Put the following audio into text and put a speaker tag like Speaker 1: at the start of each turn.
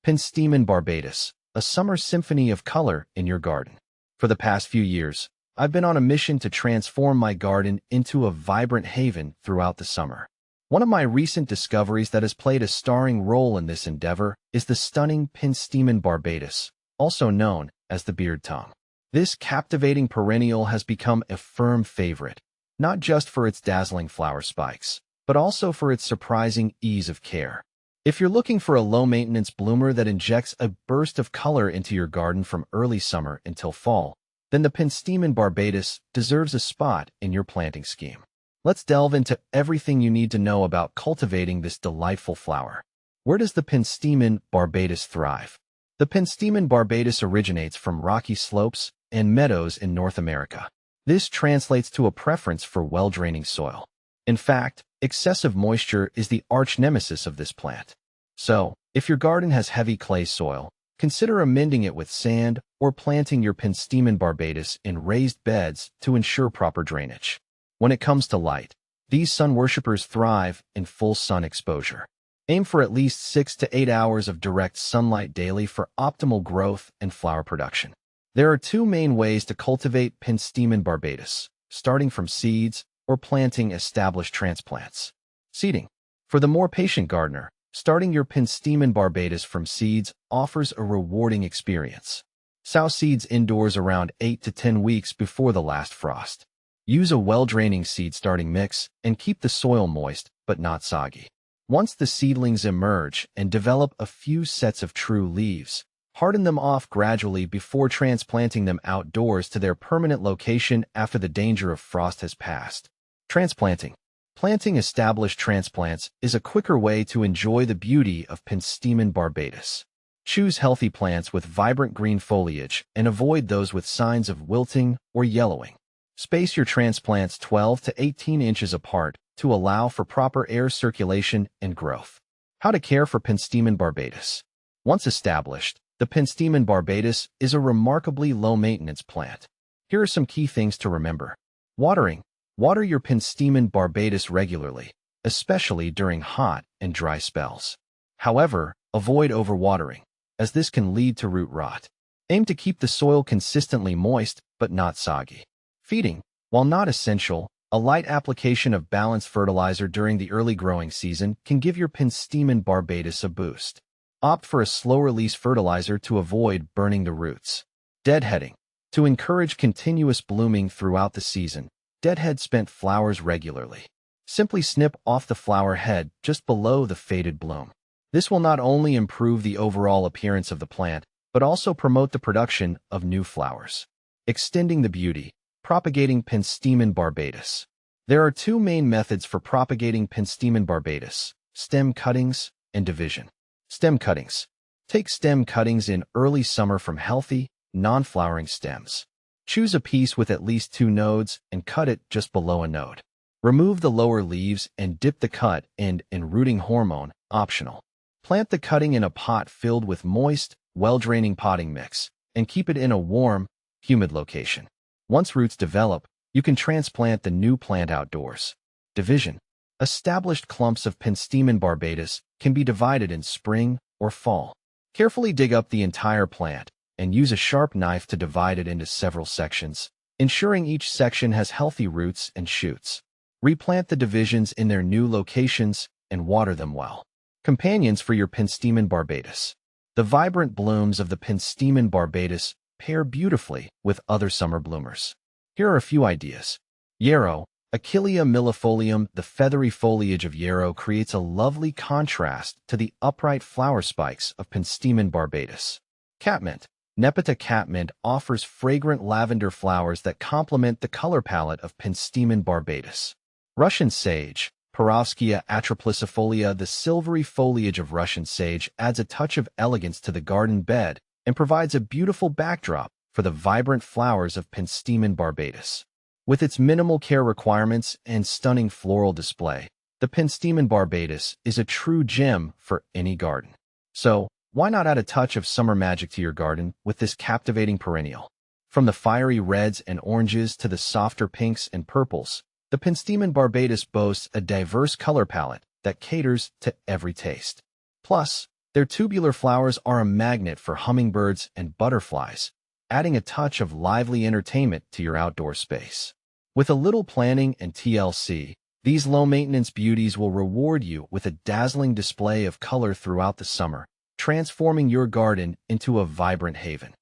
Speaker 1: Penstemon Barbatus, a summer symphony of color in your garden. For the past few years, I've been on a mission to transform my garden into a vibrant haven throughout the summer. One of my recent discoveries that has played a starring role in this endeavor is the stunning Penstemon Barbatus, also known as the beard tongue. This captivating perennial has become a firm favorite, not just for its dazzling flower spikes, but also for its surprising ease of care. If you're looking for a low-maintenance bloomer that injects a burst of color into your garden from early summer until fall, then the Penstemon Barbatus deserves a spot in your planting scheme. Let's delve into everything you need to know about cultivating this delightful flower. Where does the Penstemon Barbatus thrive? The Penstemon Barbatus originates from rocky slopes and meadows in North America. This translates to a preference for well-draining soil. In fact, excessive moisture is the arch-nemesis of this plant. So, if your garden has heavy clay soil, consider amending it with sand or planting your Penstemon Barbatus in raised beds to ensure proper drainage. When it comes to light, these sun worshippers thrive in full sun exposure. Aim for at least 6 to 8 hours of direct sunlight daily for optimal growth and flower production. There are two main ways to cultivate Penstemon Barbatus, starting from seeds or planting established transplants. Seeding. For the more patient gardener, starting your Penstemon Barbatus from seeds offers a rewarding experience. Sow seeds indoors around 8 to 10 weeks before the last frost. Use a well-draining seed-starting mix and keep the soil moist but not soggy. Once the seedlings emerge and develop a few sets of true leaves, harden them off gradually before transplanting them outdoors to their permanent location after the danger of frost has passed. Transplanting. Planting established transplants is a quicker way to enjoy the beauty of Penstemon Barbatus. Choose healthy plants with vibrant green foliage and avoid those with signs of wilting or yellowing. Space your transplants 12 to 18 inches apart to allow for proper air circulation and growth. How to care for Penstemon Barbatus. Once established, the Penstemon Barbatus is a remarkably low-maintenance plant. Here are some key things to remember. Watering. Water your Penstemon Barbatus regularly, especially during hot and dry spells. However, avoid overwatering, as this can lead to root rot. Aim to keep the soil consistently moist but not soggy. Feeding. While not essential, a light application of balanced fertilizer during the early growing season can give your Penstemon Barbatus a boost. Opt for a slow-release fertilizer to avoid burning the roots. Deadheading. To encourage continuous blooming throughout the season, deadhead spent flowers regularly. Simply snip off the flower head just below the faded bloom. This will not only improve the overall appearance of the plant, but also promote the production of new flowers. Extending the beauty. Propagating Penstemon Barbatus. There are two main methods for propagating Penstemon Barbatus: stem cuttings and division. Stem cuttings. Take stem cuttings in early summer from healthy, non-flowering stems. Choose a piece with at least 2 nodes and cut it just below a node. Remove the lower leaves and dip the cut end in rooting hormone, optional. Plant the cutting in a pot filled with moist, well-draining potting mix, and keep it in a warm, humid location. Once roots develop, you can transplant the new plant outdoors. Division. Established clumps of Penstemon Barbatus can be divided in spring or fall. Carefully dig up the entire plant and use a sharp knife to divide it into several sections, ensuring each section has healthy roots and shoots. Replant the divisions in their new locations and water them well. Companions for your Penstemon Barbatus. The vibrant blooms of the Penstemon Barbatus pair beautifully with other summer bloomers. Here are a few ideas. Yarrow. Achillea millefolium. The feathery foliage of yarrow creates a lovely contrast to the upright flower spikes of Penstemon Barbatus. Catmint. Nepeta catmint offers fragrant lavender flowers that complement the color palette of Penstemon Barbatus. Russian sage. Perovskia atroplicifolia. The silvery foliage of Russian sage adds a touch of elegance to the garden bed and provides a beautiful backdrop for the vibrant flowers of Penstemon Barbatus. With its minimal care requirements and stunning floral display, the Penstemon Barbatus is a true gem for any garden. So, why not add a touch of summer magic to your garden with this captivating perennial? From the fiery reds and oranges to the softer pinks and purples, the Penstemon Barbatus boasts a diverse color palette that caters to every taste. Plus, Their tubular flowers are a magnet for hummingbirds and butterflies, adding a touch of lively entertainment to your outdoor space. With a little planning and TLC, these low-maintenance beauties will reward you with a dazzling display of color throughout the summer, transforming your garden into a vibrant haven.